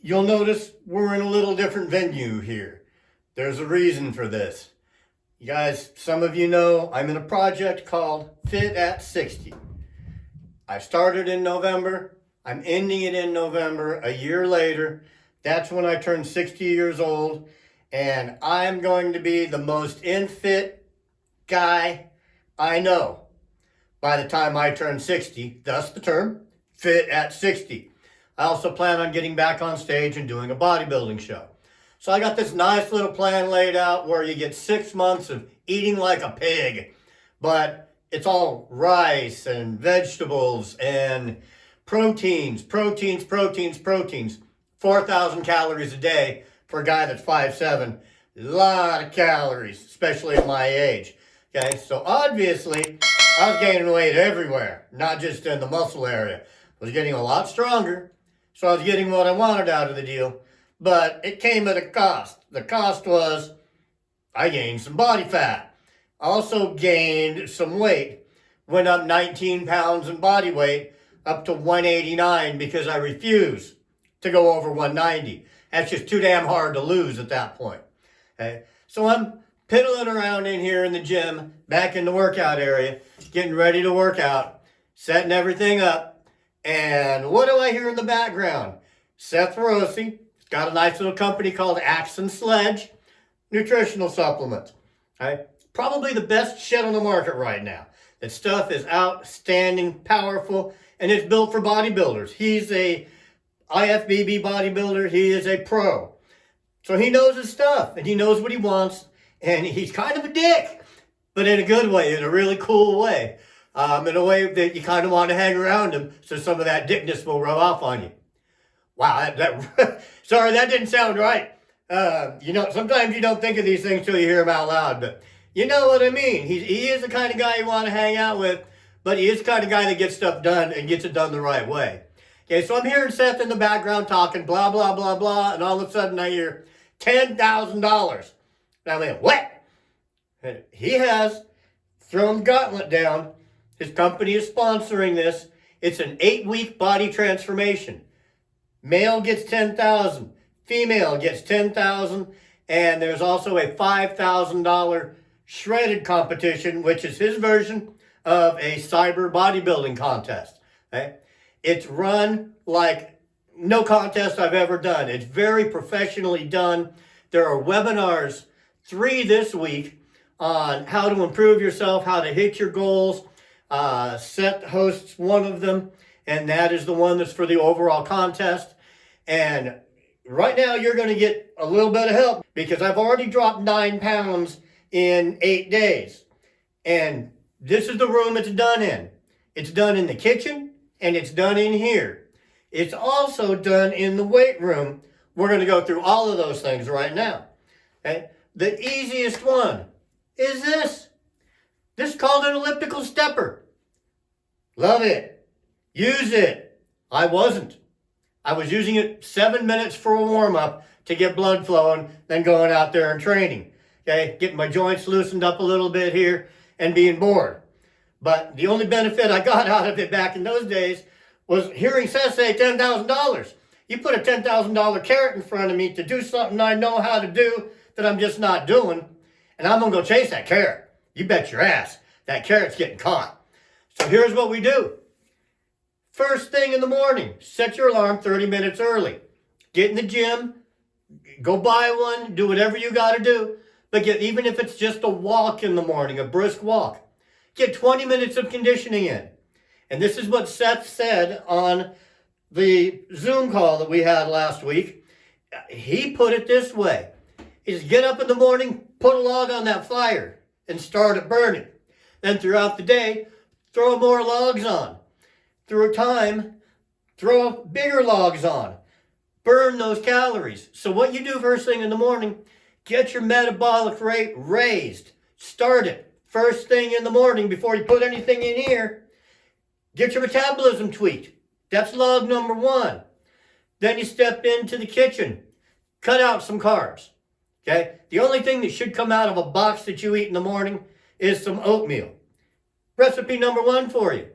You'll notice we're in a little different venue here. There's a reason for this. You guys, some of you know I'm in a project called Fit at 60. I started in November. I'm ending it in November. A year later, that's when I turn 60 years old. And I'm going to be the most fit guy I know by the time I turn 60. Thus the term, Fit at 60. I also plan on getting back on stage and doing a bodybuilding show. So I got this nice little plan laid out where you get 6 months of eating like a pig, but it's all rice and vegetables and proteins. 4,000 calories a day for a guy that's 5'7". A lot of calories, especially at my age. Okay, so obviously I was gaining weight everywhere, not just in the muscle area. I was getting a lot stronger, so I was getting what I wanted out of the deal. But it came at a cost. The cost was I gained some body fat. Also gained some weight. Went up 19 pounds in body weight up to 189 because I refuse to go over 190. That's just too damn hard to lose at that point. Okay? So I'm piddling around in here in the gym, back in the workout area, getting ready to work out, setting everything up. And what do I hear in the background? Seth Feroce. Got a nice little company called Sledge, nutritional supplements. Right? Probably the best shit on the market right now. That stuff is outstanding, powerful, and it's built for bodybuilders. He's a IFBB bodybuilder. He is a pro. So he knows his stuff, and he knows what he wants, and he's kind of a dick, but in a good way, in a really cool way. In a way that you kind of want to hang around him so some of that dickness will rub off on you. Wow, sorry, that didn't sound right. Sometimes you don't think of these things till you hear them out loud, but you know what I mean. He is the kind of guy you want to hang out with, but he is the kind of guy that gets stuff done and gets it done the right way. Okay, so I'm hearing Seth in the background talking blah, blah, blah, blah, and all of a sudden I hear $10,000. Now, man, what? He has thrown the gauntlet down. His company is sponsoring this. It's an 8-week body transformation. Male gets 10,000, female gets 10,000, and there's also a $5,000 shredded competition, which is his version of a cyber bodybuilding contest. Okay? It's run like no contest I've ever done. It's very professionally done. There are webinars, 3 this week, on how to improve yourself, how to hit your goals. Seth hosts one of them, and that is the one that's for the overall contest. And right now you're going to get a little bit of help because I've already dropped 9 pounds in 8 days. And this is the room it's done in. It's done in the kitchen and it's done in here. It's also done in the weight room. We're going to go through all of those things right now. Okay? The easiest one is this. This is called an elliptical stepper. Love it. Use it. I wasn't. I was using it 7 minutes for a warm-up to get blood flowing, then going out there and training. Okay, getting my joints loosened up a little bit here and being bored. But the only benefit I got out of it back in those days was hearing Seth say $10,000. You put a $10,000 carrot in front of me to do something I know how to do that I'm just not doing, and I'm going to go chase that carrot. You bet your ass that carrot's getting caught. So here's what we do. First thing in the morning, set your alarm 30 minutes early. Get in the gym, go buy one, do whatever you got to do. But even if it's just a walk in the morning, a brisk walk, get 20 minutes of conditioning in. And this is what Seth said on the Zoom call that we had last week. He put it this way. Is get up in the morning, put a log on that fire, and start it burning. Then throughout the day, throw more logs on. Through time, throw bigger logs on. Burn those calories. So what you do first thing in the morning, get your metabolic rate raised. Start it first thing in the morning before you put anything in here. Get your metabolism tweaked. That's log number 1. Then you step into the kitchen. Cut out some carbs. Okay? The only thing that should come out of a box that you eat in the morning is some oatmeal. Recipe number 1 for you.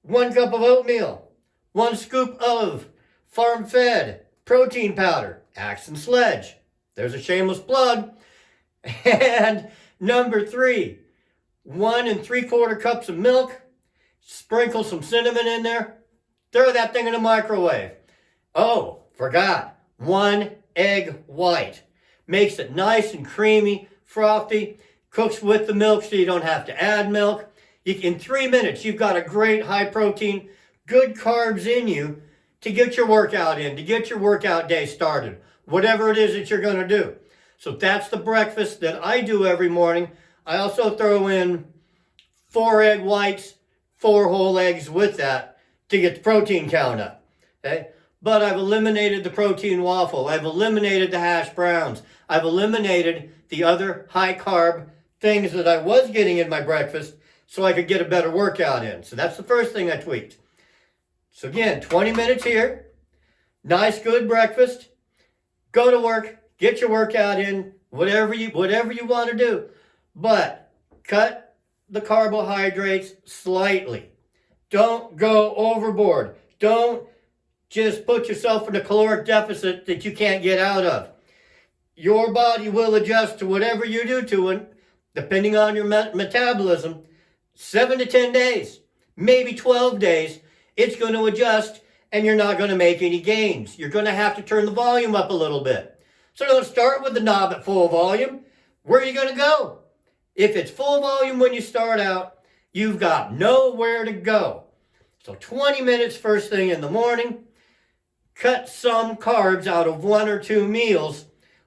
1 cup of oatmeal. 1 scoop of farm-fed protein powder, Axe and Sledge. There's a shameless plug. And number 3, 1 3/4 cups of milk, sprinkle some cinnamon in there, throw that thing in the microwave. Oh, forgot, 1 egg white. Makes it nice and creamy, frothy, cooks with the milk so you don't have to add milk. In 3 minutes, you've got a great high protein, good carbs in you to get your workout in, to get your workout day started, whatever it is that you're going to do. So that's the breakfast that I do every morning. I also throw in 4 egg whites, 4 whole eggs with that to get the protein count up. Okay? But I've eliminated the protein waffle. I've eliminated the hash browns. I've eliminated the other high carb things that I was getting in my breakfast so I could get a better workout in. So that's the first thing I tweaked. So again, 20 minutes here, nice good breakfast, go to work, get your workout in, whatever you want to do. But cut the carbohydrates slightly. Don't go overboard. Don't just put yourself in a caloric deficit that you can't get out of. Your body will adjust to whatever you do to it, depending on your metabolism. 7 to 10 days, maybe 12 days, it's going to adjust and you're not going to make any gains. You're going to have to turn the volume up a little bit. So don't start with the knob at full volume. Where are you going to go? If it's full volume when you start out, you've got nowhere to go. So 20 minutes first thing in the morning. Cut some carbs out of 1 or 2 meals,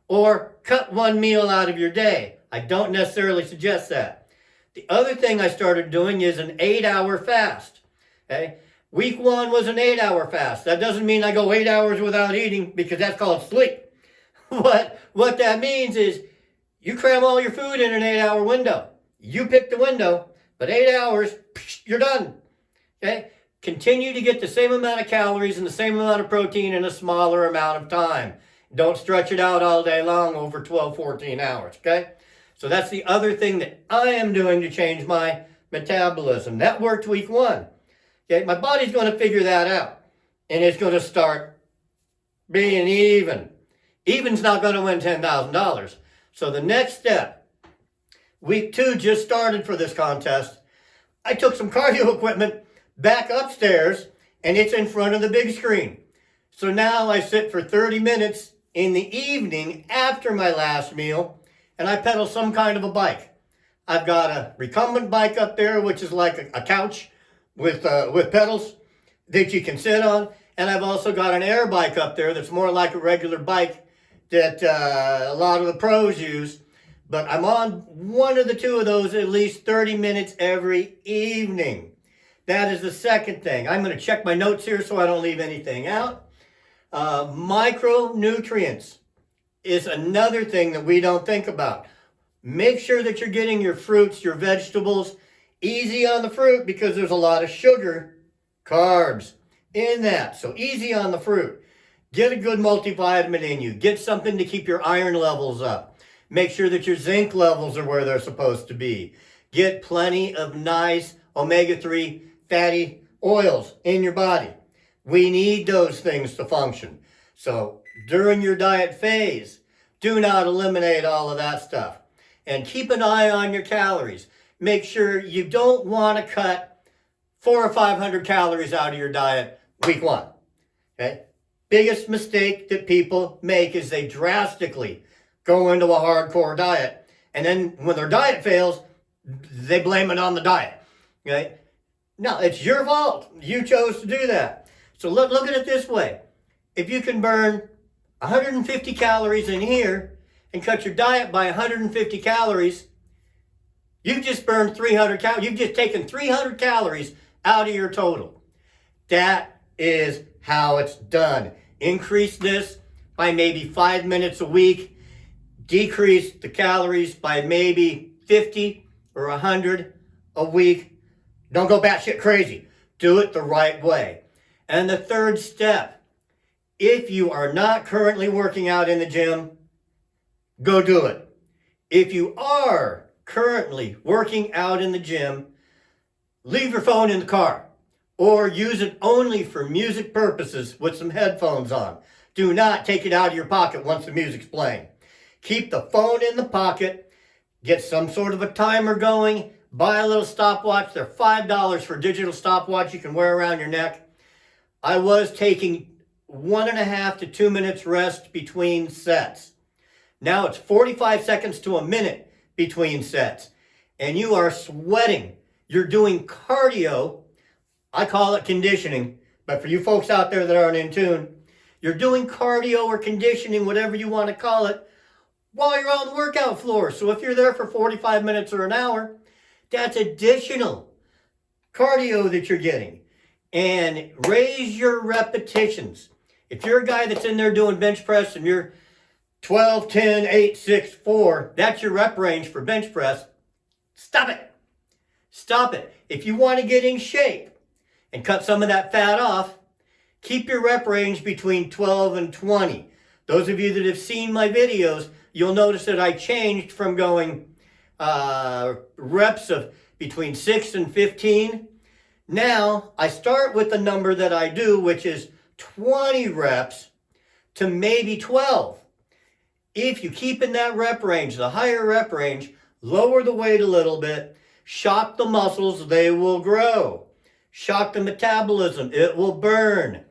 or cut 1 meal out of your day. I don't necessarily suggest that. The other thing I started doing is an 8-hour fast. Okay? Week 1 was an 8-hour fast. That doesn't mean I go 8 hours without eating, because that's called sleep. What that means is you cram all your food in an 8-hour window. You pick the window, but 8 hours, you're done. Okay? Continue to get the same amount of calories and the same amount of protein in a smaller amount of time. Don't stretch it out all day long over 12, 14 hours, okay? So that's the other thing that I am doing to change my metabolism. That worked week 1. Okay, my body's going to figure that out, and it's going to start being even. Even's not going to win $10,000. So the next step, week 2 just started for this contest. I took some cardio equipment back upstairs, and it's in front of the big screen. So now I sit for 30 minutes in the evening after my last meal, and I pedal some kind of a bike. I've got a recumbent bike up there, which is like a couch with pedals that you can sit on, and I've also got an air bike up there that's more like a regular bike that a lot of the pros use. But I'm on one of the 2 of those at least 30 minutes every evening. That is the second thing. I'm going to check my notes here so I don't leave anything out. Micronutrients is another thing that we don't think about. Make sure that you're getting your fruits, your vegetables. Easy on the fruit because there's a lot of sugar, carbs in that. So easy on the fruit. Get a good multivitamin in you. Get something to keep your iron levels up. Make sure that your zinc levels are where they're supposed to be. Get plenty of nice omega-3 fatty oils in your body. We need those things to function. So during your diet phase, do not eliminate all of that stuff. And keep an eye on your calories. Make sure you don't want to cut 400 or 500 calories out of your diet week 1. Okay? Biggest mistake that people make is they drastically go into a hardcore diet. And then when their diet fails, they blame it on the diet. Okay? No, it's your fault. You chose to do that. So look at it this way. If you can burn 150 calories in here and cut your diet by 150 calories, you've just burned 300 calories. You've just taken 300 calories out of your total. That is how it's done. Increase this by maybe 5 minutes a week. Decrease the calories by maybe 50 or 100 a week. Don't go batshit crazy. Do it the right way. And the third step, if you are not currently working out in the gym, go do it. If you are currently working out in the gym, leave your phone in the car or use it only for music purposes with some headphones on. Do not take it out of your pocket once the music's playing. Keep the phone in the pocket. Get some sort of a timer going. Buy a little stopwatch. They're $5 for a digital stopwatch you can wear around your neck. I was taking 1.5 to 2 minutes rest between sets. Now it's 45 seconds to a minute between sets. And you are sweating. You're doing cardio. I call it conditioning. But for you folks out there that aren't in tune, you're doing cardio or conditioning, whatever you want to call it, while you're on the workout floor. So if you're there for 45 minutes or an hour, that's additional cardio that you're getting. And raise your repetitions. If you're a guy that's in there doing bench press and you're 12, 10, 8, 6, 4, that's your rep range for bench press, stop it. Stop it. If you want to get in shape and cut some of that fat off, keep your rep range between 12 and 20. Those of you that have seen my videos, you'll notice that I changed from going reps of between 6 and 15. Now, I start with the number that I do, which is 20 reps to maybe 12. If you keep in that rep range, the higher rep range, lower the weight a little bit, shock the muscles, they will grow. Shock the metabolism, it will burn.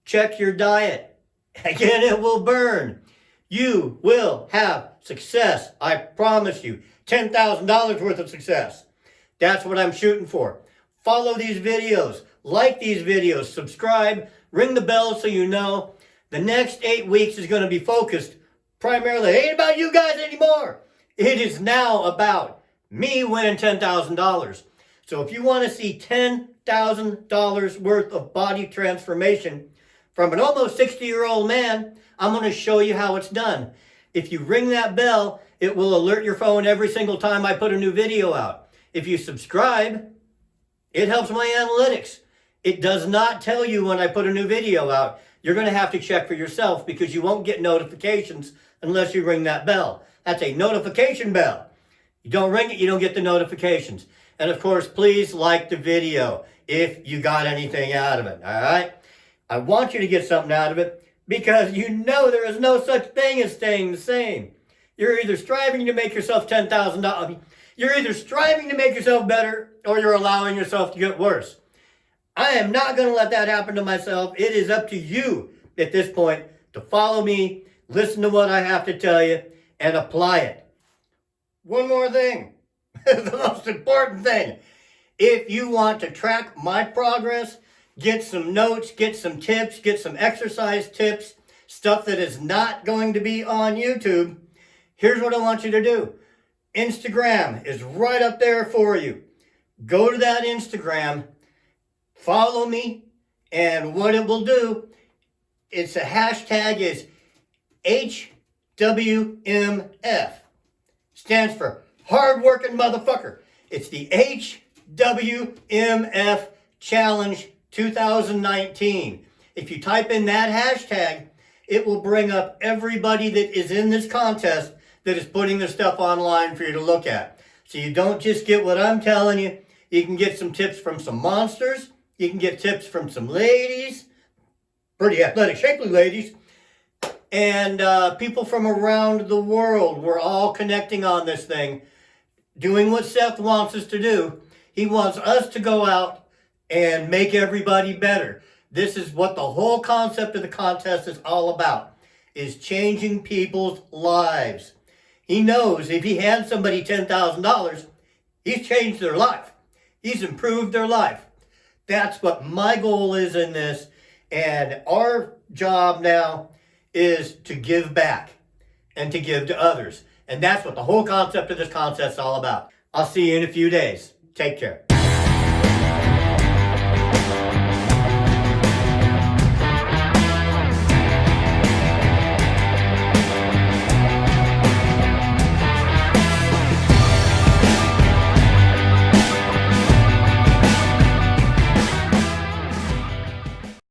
Check your diet. Again, it will burn. You will have success. I promise you. $10,000 worth of success. That's what I'm shooting for. Follow these videos. Like these videos. Subscribe. Ring the bell so you know. The next 8 weeks is going to be focused primarily. It ain't about you guys anymore. It is now about me winning $10,000. So if you want to see $10,000 worth of body transformation from an almost 60-year-old man, I'm going to show you how it's done. If you ring that bell, it will alert your phone every single time I put a new video out. If you subscribe, it helps my analytics. It does not tell you when I put a new video out. You're going to have to check for yourself because you won't get notifications unless you ring that bell. That's a notification bell. You don't ring it, you don't get the notifications. And of course, please like the video if you got anything out of it, all right? I want you to get something out of it because you know there is no such thing as staying the same. You're either striving to make yourself $10,000. You're either striving to make yourself better or you're allowing yourself to get worse. I am not going to let that happen to myself. It is up to you at this point to follow me, listen to what I have to tell you, and apply it. One more thing, the most important thing. If you want to track my progress, get some notes, get some tips, get some exercise tips, stuff that is not going to be on YouTube, here's what I want you to do. Instagram is right up there for you. Go to that Instagram, follow me, and what it will do, it's a hashtag is HWMF. Stands for hardworking motherfucker. It's the HWMF Challenge 2019. If you type in that hashtag, it will bring up everybody that is in this contest that is putting their stuff online for you to look at. So you don't just get what I'm telling you. You can get some tips from some monsters. You can get tips from some ladies, pretty athletic, shapely ladies, and people from around the world. We're all connecting on this thing, doing what Seth wants us to do. He wants us to go out and make everybody better. This is what the whole concept of the contest is all about, is changing people's lives. He knows if he hands somebody $10,000, he's changed their life. He's improved their life. That's what my goal is in this. And our job now is to give back and to give to others. And that's what the whole concept of this contest is all about. I'll see you in a few days. Take care.